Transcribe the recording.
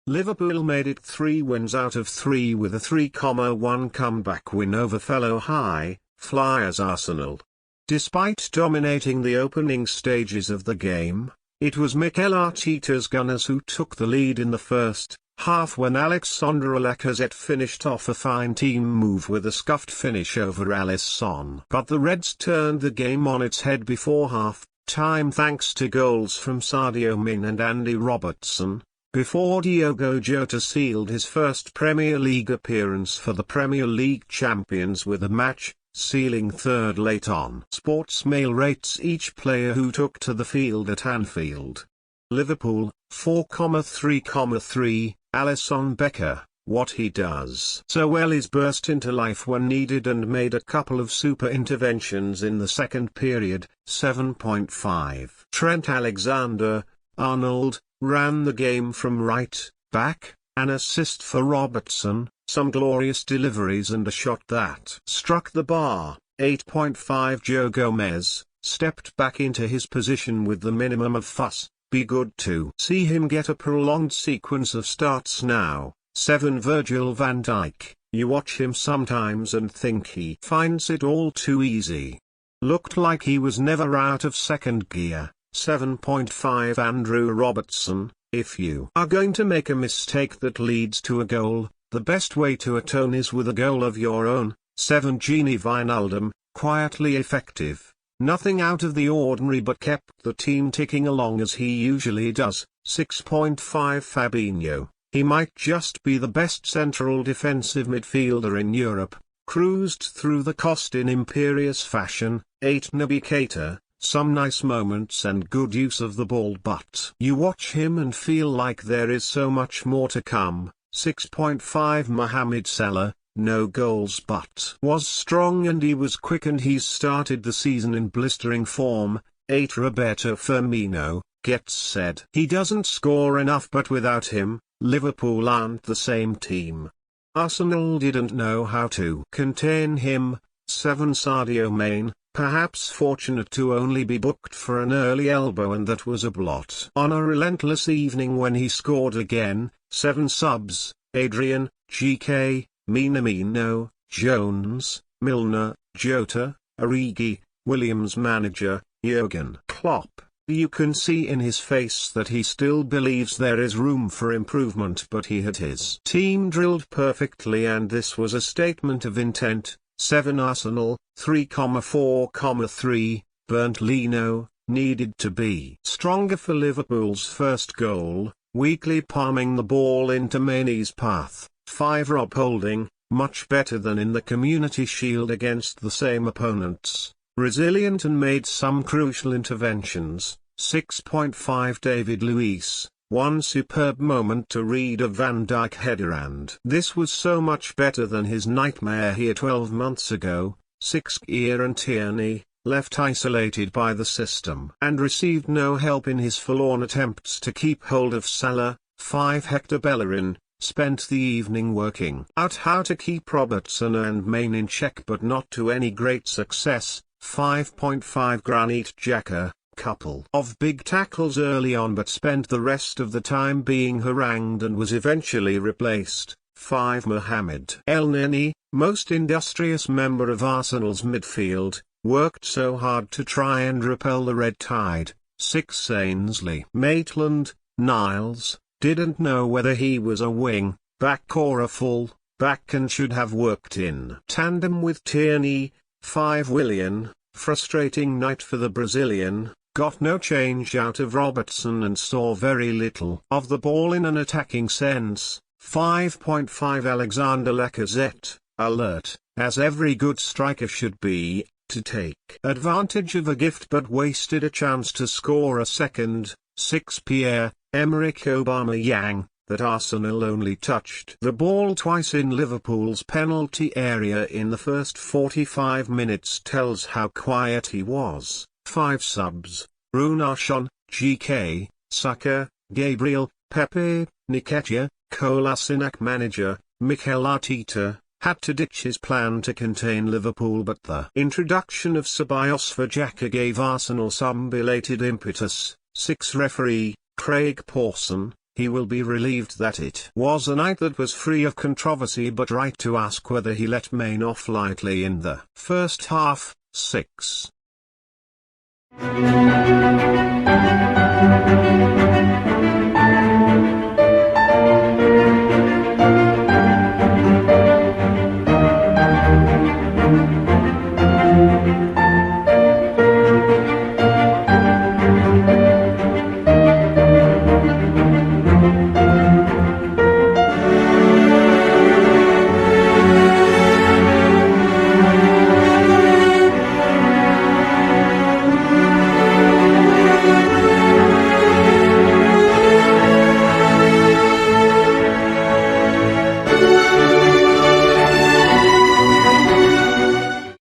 Liverpool made it 3 wins out of 3 with a 3-1 comeback win over fellow high flyers Arsenal. Despite dominating the opening stages of the game, it was Mikel Arteta's Gunners who took the lead in the first half when Alexandre Lacazette finished off a fine team move with a scuffed finish over Alisson. But the Reds turned the game on its head before half-time thanks to goals from Sadio and Andy Robertson, before Diogo Jota sealed his first Premier League appearance for the Premier League champions with a match-sealing third late on. Sportsmail rates each player who took to the field at Anfield. Liverpool, 4,3,3, Alisson Becker, what he does so well is burst into life when needed and made a couple of super interventions in the second period, 7.5. Trent Alexander-Arnold ran the game from right back, an assist for Robertson, some glorious deliveries and a shot that struck the bar. 8.5. Joe Gomez stepped back into his position with the minimum of fuss. Be good to see him get a prolonged sequence of starts now. 7. Virgil van Dijk, you watch him sometimes and think he finds it all too easy. Looked like he was never out of second gear. 7.5. Andrew Robertson, if you are going to make a mistake that leads to a goal, the best way to atone is with a goal of your own. 7. Gini Wijnaldum, quietly effective, nothing out of the ordinary but kept the team ticking along as he usually does. 6.5. Fabinho, he might just be the best central defensive midfielder in Europe, cruised through the cost in imperious fashion. 8. Naby Keita, some nice moments and good use of the ball but you watch him and feel like there is so much more to come. 6.5. Mohamed Salah, no goals but was strong and he was quick and he's started the season in blistering form. 8. Roberto Firmino, gets said he doesn't score enough but without him, Liverpool aren't the same team. Arsenal didn't know how to contain him. 7. Sadio Mane, perhaps fortunate to only be booked for an early elbow and that was a blot on a relentless evening when he scored again. 7. Subs, Adrian, GK, Minamino, Jones, Milner, Jota, Origi, Williams. Manager, Jurgen Klopp, you can see in his face that he still believes there is room for improvement but he had his team drilled perfectly and this was a statement of intent. 7. Arsenal, 3,4,3, Bernd Leno, needed to be stronger for Liverpool's first goal, weakly palming the ball into Mane's path. 5. Rob Holding, much better than in the Community Shield against the same opponents, resilient and made some crucial interventions. 6.5. David Luiz, one superb moment to read a Van Dijk header and this was so much better than his nightmare here 12 months ago. 6. Kieran Tierney, left isolated by the system and received no help in his forlorn attempts to keep hold of Salah. 5. Hector Bellerin, spent the evening working out how to keep Robertson and Mane in check but not to any great success. 5.5. Granit Xhaka, couple of big tackles early on but spent the rest of the time being harangued and was eventually replaced. 5. Mohamed El-Neni, most industrious member of Arsenal's midfield, worked so hard to try and repel the red tide. 6. Ainsley Maitland-Niles, didn't know whether he was a wing back or a full back and should have worked in tandem with Tierney. 5. Willian, frustrating night for the Brazilian, got no change out of Robertson and saw very little of the ball in an attacking sense. 5.5. Alexandre Lacazette, alert, as every good striker should be, to take advantage of a gift but wasted a chance to score a second. 6. Pierre-Emerick Aubameyang, that Arsenal only touched the ball twice in Liverpool's penalty area in the first 45 minutes tells how quiet he was. 5. Subs, Runarsson, GK, Saka, Gabriel, Pepe, Nketiah, Kolasinac. Manager, Mikel Arteta, had to ditch his plan to contain Liverpool but the introduction of Ceballos for Xhaka gave Arsenal some belated impetus. 6. Referee, Craig Pawson, he will be relieved that it was a night that was free of controversy, but right to ask whether he let Main off lightly in the first half. 6.